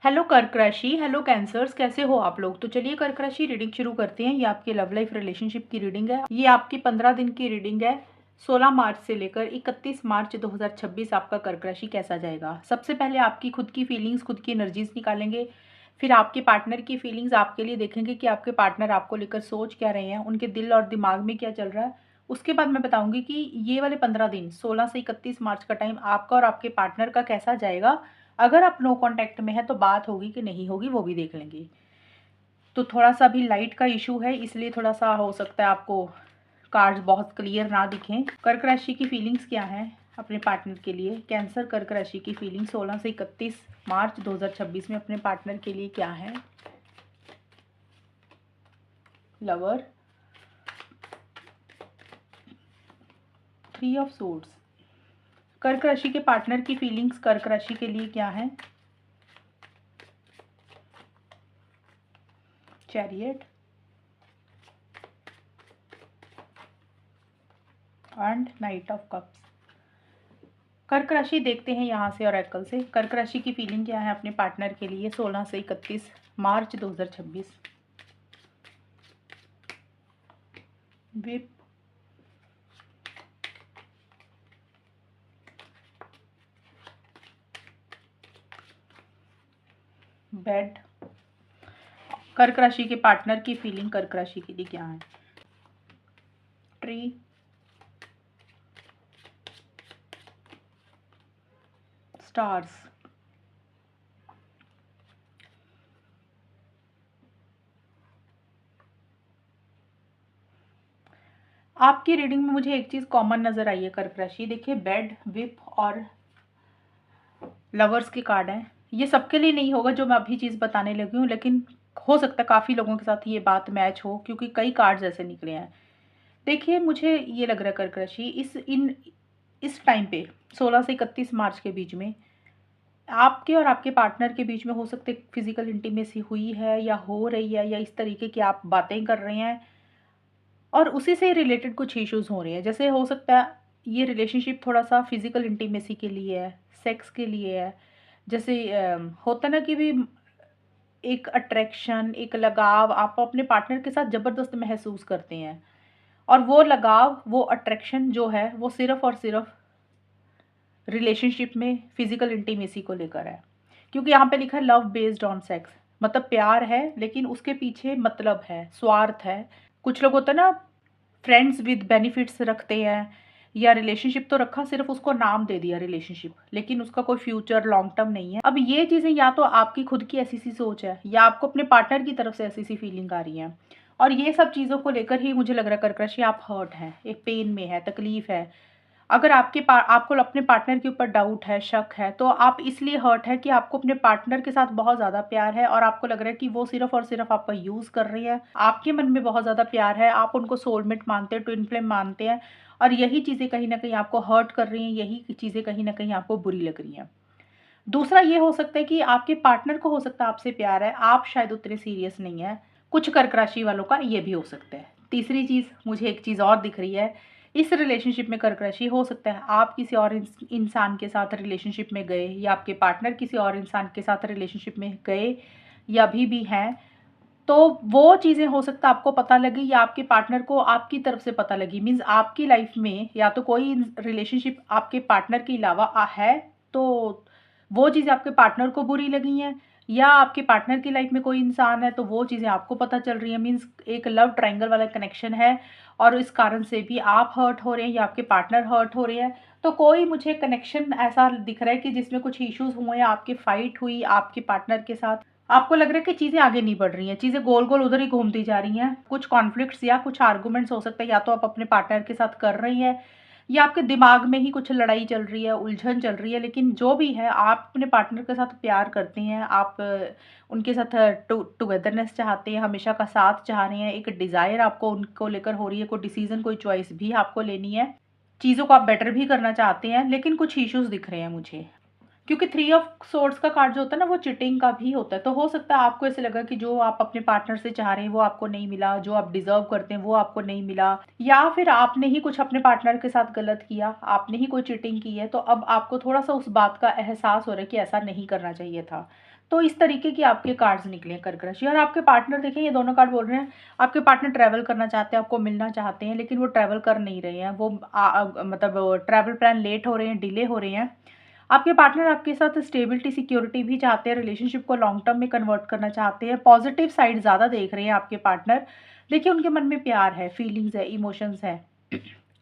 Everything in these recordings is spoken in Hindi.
हेलो कर्क राशि, हेलो कैंसर्स, कैसे हो आप लोग। तो चलिए कर्क राशि रीडिंग शुरू करते हैं। ये आपकी लव लाइफ रिलेशनशिप की रीडिंग है। ये आपकी 15 दिन की रीडिंग है। 16 मार्च से लेकर 31 मार्च 2026 आपका कर्क राशि कैसा जाएगा। सबसे पहले आपकी खुद की फीलिंग्स, खुद की एनर्जीज निकालेंगे। फिर आपके पार्टनर की फीलिंग्स आपके लिए देखेंगे कि आपके पार्टनर आपको लेकर सोच क्या रहे हैं, उनके दिल और दिमाग में क्या चल रहा है। उसके बाद मैं बताऊंगी कि ये वाले 15 दिन 16 से 31 मार्च का टाइम आपका और आपके पार्टनर का कैसा जाएगा। अगर आप नो कांटेक्ट में है तो बात होगी कि नहीं होगी वो भी देख लेंगे। तो थोड़ा सा भी लाइट का इशू है, इसलिए थोड़ा सा हो सकता है आपको कार्ड्स बहुत क्लियर ना दिखें। कर्क राशि की फीलिंग्स क्या हैं अपने पार्टनर के लिए। कैंसर कर्क राशि की फीलिंग 16 से 31 मार्च 2026 में अपने पार्टनर के लिए क्या है। Lover, 3 of swords. कर्क राशि के पार्टनर की फीलिंग्स कर्क राशि के लिए क्या है। Chariot and night of cups. कर्क राशि देखते हैं यहाँ से ऑरेकल से। कर्क राशि की फीलिंग क्या है अपने पार्टनर के लिए 16 से 31 मार्च 2026। Whip, bed. कर्क राशि के पार्टनर की फीलिंग कर्क राशि के लिए क्या है। Tree, stars. आपकी रीडिंग में मुझे एक चीज कॉमन नजर आई है कर्क राशि। देखिए बेड, विप और लवर्स के कार्ड हैं। ये सबके लिए नहीं होगा जो मैं अभी चीज बताने लगी हूँ, लेकिन हो सकता है काफी लोगों के साथ ये बात मैच हो, क्योंकि कई कार्ड्स ऐसे निकले हैं। देखिए मुझे ये लग रहा है कर्क राशि इस टाइम पे 16 से 31 मार्च के बीच में आपके और आपके पार्टनर के बीच में हो सकते फिजिकल इंटीमेसी हुई है या हो रही है, या इस तरीके की आप बातें कर रहे हैं और उसी से रिलेटेड कुछ इश्यूज हो रहे हैं। जैसे हो सकता है ये रिलेशनशिप थोड़ा सा फिजिकल इंटीमेसी के लिए है, सेक्स के लिए है। जैसे होता ना कि भी एक अट्रैक्शन, एक लगाव आप अपने पार्टनर के साथ ज़बरदस्त महसूस करते हैं, और वो लगाव, वो अट्रैक्शन जो है वो सिर्फ और सिर्फ रिलेशनशिप में फिजिकल इंटीमेसी को लेकर है। क्योंकि यहाँ पे लिखा है लव बेस्ड ऑन सेक्स, मतलब प्यार है लेकिन उसके पीछे मतलब है, स्वार्थ है। कुछ लोग होता है ना, फ्रेंड्स विद बेनिफिट्स रखते हैं, या रिलेशनशिप तो रखा, सिर्फ उसको नाम दे दिया रिलेशनशिप, लेकिन उसका कोई फ्यूचर लॉन्ग टर्म नहीं है। अब ये चीज़ें या तो आपकी खुद की ऐसी सी सोच है, या आपको अपने पार्टनर की तरफ से ऐसी सी फीलिंग आ रही है। और ये सब चीज़ों को लेकर ही मुझे लग रहा है कर्क राशि आप हर्ट हैं, एक पेन में है, तकलीफ है। अगर आपको अपने पार्टनर के ऊपर डाउट है, शक है, तो आप इसलिए हर्ट है कि आपको अपने पार्टनर के साथ बहुत ज़्यादा प्यार है और आपको लग रहा है कि वो सिर्फ और सिर्फ आपका यूज़ कर रही है। आपके मन में बहुत ज़्यादा प्यार है, आप उनको सोलमेट मानते हैं, ट्विन फ्लेम मानते हैं, और यही चीज़ें कहीं ना कहीं आपको हर्ट कर रही हैं, यही चीज़ें कहीं ना कहीं आपको बुरी लग रही हैं। दूसरा ये हो सकता है कि आपके पार्टनर को हो सकता है आपसे प्यार है, आप शायद उतने सीरियस नहीं है। कुछ कर्क राशि वालों का ये भी हो सकता है। तीसरी चीज़, मुझे एक चीज़ और दिख रही है इस रिलेशनशिप में कर्क राशि। हो सकता है आप किसी और इंसान के साथ रिलेशनशिप में गए, या आपके पार्टनर किसी और इंसान के साथ रिलेशनशिप में गए या अभी भी हैं, तो वो चीज़ें हो सकता है आपको पता लगी, या आपके पार्टनर को आपकी तरफ से पता लगी। मीन्स आपकी लाइफ में या तो कोई रिलेशनशिप आपके पार्टनर के अलावा है, तो वो चीज़ें आपके पार्टनर को बुरी लगी हैं, या आपके पार्टनर की लाइफ में कोई इंसान है तो वो चीज़ें आपको पता चल रही हैं। मीन्स एक लव ट्रायंगल वाला कनेक्शन है, और इस कारण से भी आप हर्ट हो रहे हैं या आपके पार्टनर हर्ट हो रहे हैं। तो कोई मुझे कनेक्शन ऐसा दिख रहा है कि जिसमें कुछ इश्यूज हुए, आपकी फाइट हुई आपके पार्टनर के साथ, आपको लग रहा है कि चीज़ें आगे नहीं बढ़ रही हैं, चीज़ें गोल गोल उधर ही घूमती जा रही हैं। कुछ कॉन्फ्लिक्ट्स या कुछ आर्गुमेंट्स हो सकते हैं, या तो आप अपने पार्टनर के साथ कर रही हैं, या आपके दिमाग में ही कुछ लड़ाई चल रही है, उलझन चल रही है। लेकिन जो भी है, आप अपने पार्टनर के साथ प्यार करते हैं, आप उनके साथ टुगेदरनेस चाहते हैं, हमेशा का साथ चाह रहे हैं, एक डिज़ायर आपको उनको लेकर हो रही है, कोई डिसीजन, कोई चॉइस भी आपको लेनी है, चीज़ों को आप बेटर भी करना चाहते हैं, लेकिन कुछ इश्यूज दिख रहे हैं मुझे। क्योंकि 3 ऑफ सोर्ड्स का कार्ड जो होता है ना वो चीटिंग का भी होता है। तो हो सकता है आपको ऐसे लगा कि जो आप अपने पार्टनर से चाह रहे हैं वो आपको नहीं मिला, जो आप डिज़र्व करते हैं वो आपको नहीं मिला, या फिर आपने ही कुछ अपने पार्टनर के साथ गलत किया, आपने ही कोई चीटिंग की है, तो अब आपको थोड़ा-सा उस बात का एहसास हो रहा है कि ऐसा नहीं करना चाहिए था। तो इस तरीके के आपके कार्ड्स निकले हैं कर्क राशि। और आपके पार्टनर देखिए, ये दोनों कार्ड बोल रहे हैं आपके पार्टनर ट्रैवल करना चाहते हैं, आपको मिलना चाहते हैं, लेकिन वो ट्रैवल कर नहीं रहे हैं। वो मतलब ट्रैवल प्लान लेट हो रहे हैं, डिले हो रहे हैं। आपके पार्टनर आपके साथ स्टेबिलिटी, सिक्योरिटी भी चाहते हैं, रिलेशनशिप को लॉन्ग टर्म में कन्वर्ट करना चाहते हैं, पॉजिटिव साइड ज़्यादा देख रहे हैं आपके पार्टनर। देखिए उनके मन में प्यार है, फीलिंग्स है, इमोशंस है,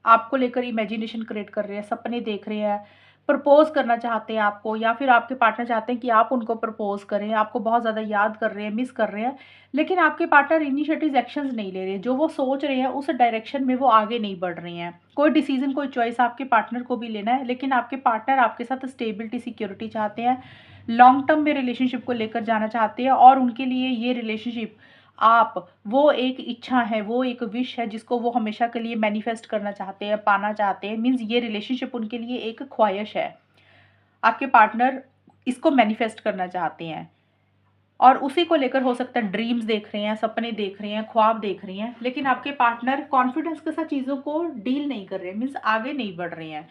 आपको लेकर इमेजिनेशन क्रिएट कर रहे हैं, सपने देख रहे हैं, प्रपोज करना चाहते हैं आपको, या फिर आपके पार्टनर चाहते हैं कि आप उनको प्रपोज करें, आपको बहुत ज़्यादा याद कर रहे हैं, मिस कर रहे हैं, लेकिन आपके पार्टनर इनिशिएटिव एक्शंस नहीं ले रहे। जो वो सोच रहे हैं उस डायरेक्शन में वो आगे नहीं बढ़ रहे हैं। कोई डिसीजन, कोई चॉइस आपके पार्टनर को भी लेना है, लेकिन आपके पार्टनर आपके साथ स्टेबिलिटी, सिक्योरिटी चाहते हैं, लॉन्ग टर्म में रिलेशनशिप को लेकर जाना चाहते हैं, और उनके लिए ये रिलेशनशिप आप, वो एक इच्छा है, वो एक विश है जिसको वो हमेशा के लिए मैनिफेस्ट करना चाहते हैं, पाना चाहते हैं। मीन्स ये रिलेशनशिप उनके लिए एक ख्वाहिश है। आपके पार्टनर इसको मैनिफेस्ट करना चाहते हैं, और उसी को लेकर हो सकता है ड्रीम्स देख रहे हैं, सपने देख रहे हैं, ख्वाब देख रहे हैं, लेकिन आपके पार्टनर कॉन्फिडेंस के साथ चीज़ों को डील नहीं कर रहे हैं, मीन्स आगे नहीं बढ़ रहे हैं।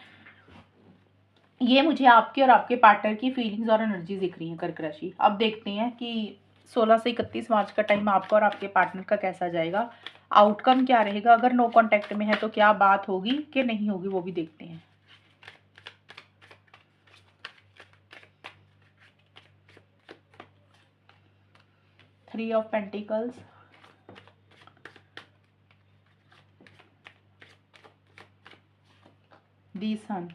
ये मुझे आपके और आपके पार्टनर की फीलिंग्स और एनर्जी दिख रही है कर्क राशि। अब देखते हैं कि 16 से 31 मार्च का टाइम आपका और आपके पार्टनर का कैसा जाएगा, आउटकम क्या रहेगा, अगर नो कांटेक्ट में है तो क्या बात होगी कि नहीं होगी, वो भी देखते हैं। थ्री ऑफ पेंटिकल्स, दी सन,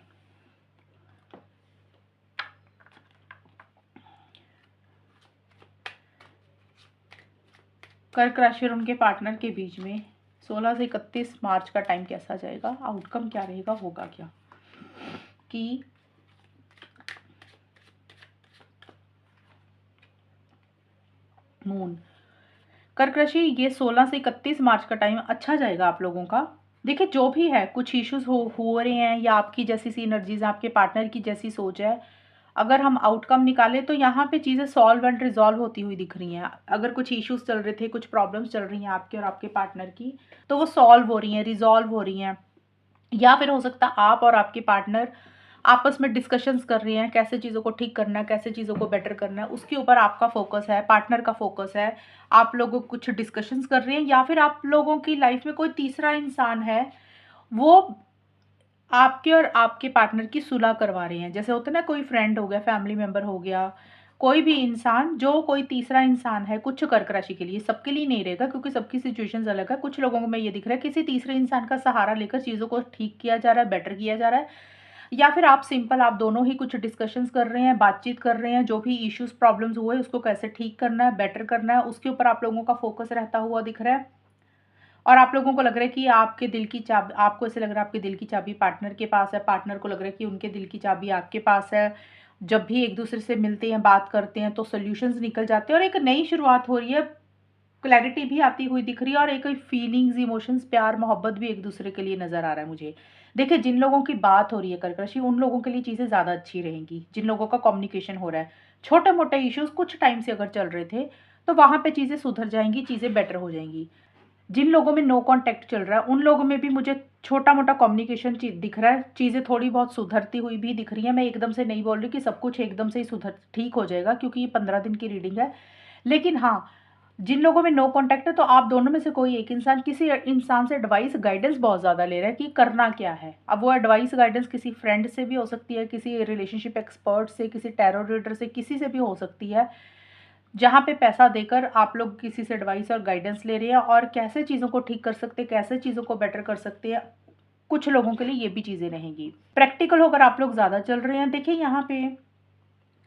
कर्क राशि और उनके पार्टनर के बीच में 16 से 31 मार्च का टाइम कैसा जाएगा, आउटकम क्या रहेगा, होगा क्या। कि मून, कर्क राशि, ये 16 से 31 मार्च का टाइम अच्छा जाएगा आप लोगों का। देखिए जो भी है, कुछ इश्यूज हो रहे हैं, या आपकी जैसी सी एनर्जीज, आपके पार्टनर की जैसी सोच है, अगर हम आउटकम निकालें तो यहाँ पे चीज़ें सॉल्व एंड रिजॉल्व होती हुई दिख रही हैं। अगर कुछ इश्यूज चल रहे थे, कुछ प्रॉब्लम्स चल रही हैं आपके और आपके पार्टनर की, तो वो सॉल्व हो रही हैं, रिजॉल्व हो रही हैं। या फिर हो सकता है आप और आपके पार्टनर आपस में डिस्कशंस कर रहे हैं, कैसे चीज़ों को ठीक करना है, कैसे चीज़ों को बेटर करना है, उसके ऊपर आपका फोकस है, पार्टनर का फोकस है। आप लोग कुछ डिस्कशंस कर रहे हैं, या फिर आप लोगों की लाइफ में कोई तीसरा इंसान है, वो आपके और आपके पार्टनर की सुलह करवा रहे हैं। जैसे होता है ना, कोई फ्रेंड हो गया, फैमिली मेंबर हो गया, कोई भी इंसान, जो कोई तीसरा इंसान है। कुछ कर्क राशि के लिए, सबके लिए नहीं रहेगा क्योंकि सबकी सिचुएशंस अलग है। कुछ लोगों को मैं ये दिख रहा है किसी तीसरे इंसान का सहारा लेकर चीज़ों को ठीक किया जा रहा है, बेटर किया जा रहा है, या फिर आप सिंपल, आप दोनों ही कुछ डिस्कशंस कर रहे हैं, बातचीत कर रहे हैं, जो भी इश्यूज प्रॉब्लम्स हुए उसको कैसे ठीक करना है, बेटर करना है, उसके ऊपर आप लोगों का फोकस रहता हुआ दिख रहा है। और आप लोगों को लग रहा है कि आपके दिल की चाबी, आपको ऐसे लग रहा है आपके दिल की चाबी पार्टनर के पास है, पार्टनर को लग रहा है कि उनके दिल की चाबी आपके पास है। जब भी एक दूसरे से मिलते हैं, बात करते हैं, तो सॉल्यूशंस निकल जाते हैं और एक नई शुरुआत हो रही है, क्लैरिटी भी आती हुई दिख रही है, और एक फीलिंग्स, इमोशंस, प्यार, मोहब्बत भी एक दूसरे के लिए नज़र आ रहा है मुझे। देखिए जिन लोगों की बात हो रही है कर्क राशि, उन लोगों के लिए चीज़ें ज़्यादा अच्छी रहेंगी। जिन लोगों का कम्युनिकेशन हो रहा है, छोटे मोटे इश्यूज कुछ टाइम से अगर चल रहे थे, तो वहाँ पे चीज़ें सुधर जाएंगी, चीज़ें बेटर हो जाएंगी। जिन लोगों में नो कांटेक्ट चल रहा है, उन लोगों में भी मुझे छोटा मोटा कम्युनिकेशन दिख रहा है, चीज़ें थोड़ी बहुत सुधरती हुई भी दिख रही है। मैं एकदम से नहीं बोल रही कि सब कुछ एकदम से ही सुधर ठीक हो जाएगा, क्योंकि ये 15 दिन की रीडिंग है। लेकिन हाँ, जिन लोगों में नो कांटेक्ट है, तो आप दोनों में से कोई एक इंसान किसी इंसान से एडवाइस, गाइडेंस बहुत ज़्यादा ले रहा है कि करना क्या है। अब वो एडवाइस, गाइडेंस किसी फ्रेंड से भी हो सकती है, किसी रिलेशनशिप एक्सपर्ट से, किसी टैरो रीडर से, किसी से भी हो सकती है, जहाँ पे पैसा देकर आप लोग किसी से एडवाइस और गाइडेंस ले रहे हैं, और कैसे चीज़ों को ठीक कर सकते हैं, कैसे चीज़ों को बेटर कर सकते हैं। कुछ लोगों के लिए ये भी चीज़ें रहेंगी। प्रैक्टिकल होकर आप लोग ज़्यादा चल रहे हैं। देखिए यहाँ पे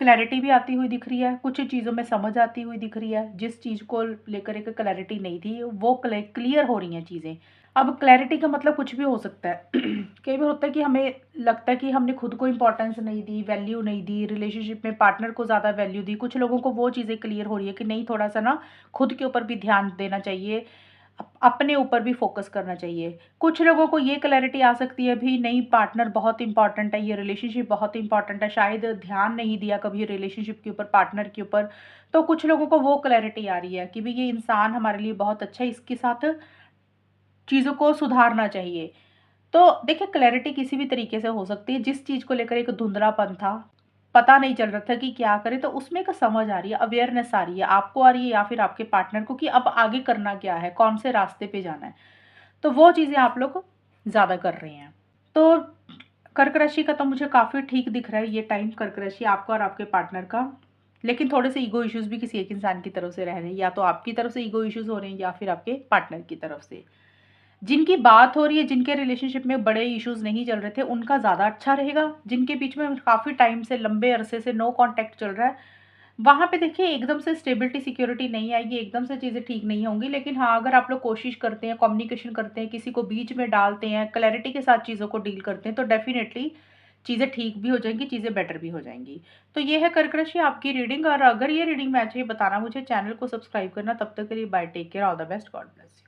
क्लैरिटी भी आती हुई दिख रही है, कुछ चीज़ों में समझ आती हुई दिख रही है। जिस चीज़ को लेकर एक क्लैरिटी नहीं थी, वो क्लियर हो रही हैं चीज़ें। अब क्लैरिटी का मतलब कुछ भी हो सकता है। कई बार होता है कि हमें लगता है कि हमने खुद को इंपॉर्टेंस नहीं दी, वैल्यू नहीं दी, रिलेशनशिप में पार्टनर को ज़्यादा वैल्यू दी। कुछ लोगों को वो चीज़ें क्लियर हो रही है कि नहीं, थोड़ा सा ना खुद के ऊपर भी ध्यान देना चाहिए, अपने ऊपर भी फोकस करना चाहिए। कुछ लोगों को ये क्लैरिटी आ सकती है भी नहीं, पार्टनर बहुत इंपॉर्टेंट है, ये रिलेशनशिप बहुत इंपॉर्टेंट है, शायद ध्यान नहीं दिया कभी रिलेशनशिप के ऊपर, पार्टनर के ऊपर। तो कुछ लोगों को वो क्लैरिटी आ रही है कि भाई ये इंसान हमारे लिए बहुत अच्छा है, इसके साथ चीज़ों को सुधारना चाहिए। तो देखिए, क्लैरिटी किसी भी तरीके से हो सकती है। जिस चीज़ को लेकर एक धुंधलापन था, पता नहीं चल रहा था कि क्या करें, तो उसमें एक समझ आ रही है, अवेयरनेस आ रही है, आपको आ रही है या फिर आपके पार्टनर को, कि अब आगे करना क्या है, कौन से रास्ते पे जाना है। तो वो चीज़ें आप लोग ज़्यादा कर रहे हैं। तो कर्क राशि का तो मुझे काफ़ी ठीक दिख रहा है ये टाइम, कर्क राशि आपका और आपके पार्टनर का। लेकिन थोड़े से ईगो इश्यूज़ भी किसी एक इंसान की तरफ से रह रहे हैं, या तो आपकी तरफ से ईगो इश्यूज़ हो रहे हैं या फिर आपके पार्टनर की तरफ से। जिनकी बात हो रही है, जिनके रिलेशनशिप में बड़े इश्यूज़ नहीं चल रहे थे, उनका ज़्यादा अच्छा रहेगा। जिनके बीच में काफ़ी टाइम से, लंबे अरसे से नो कॉन्टैक्ट चल रहा है, वहाँ पे देखिए एकदम से स्टेबिलिटी, सिक्योरिटी नहीं आएगी, एकदम से चीज़ें ठीक नहीं होंगी। लेकिन हाँ, अगर आप लोग कोशिश करते हैं, कम्युनिकेशन करते हैं, किसी को बीच में डालते हैं, क्लैरिटी के साथ चीज़ों को डील करते हैं, तो डेफ़िनेटली चीज़ें ठीक भी हो जाएँगी, चीज़ें बेटर भी हो जाएँगी। तो ये है कर्क राशि आपकी रीडिंग, और अगर ये रीडिंग मैच हुई, बताना मुझे, चैनल को सब्सक्राइब करना। तब तक के लिए bye, take care, all the best, God bless you.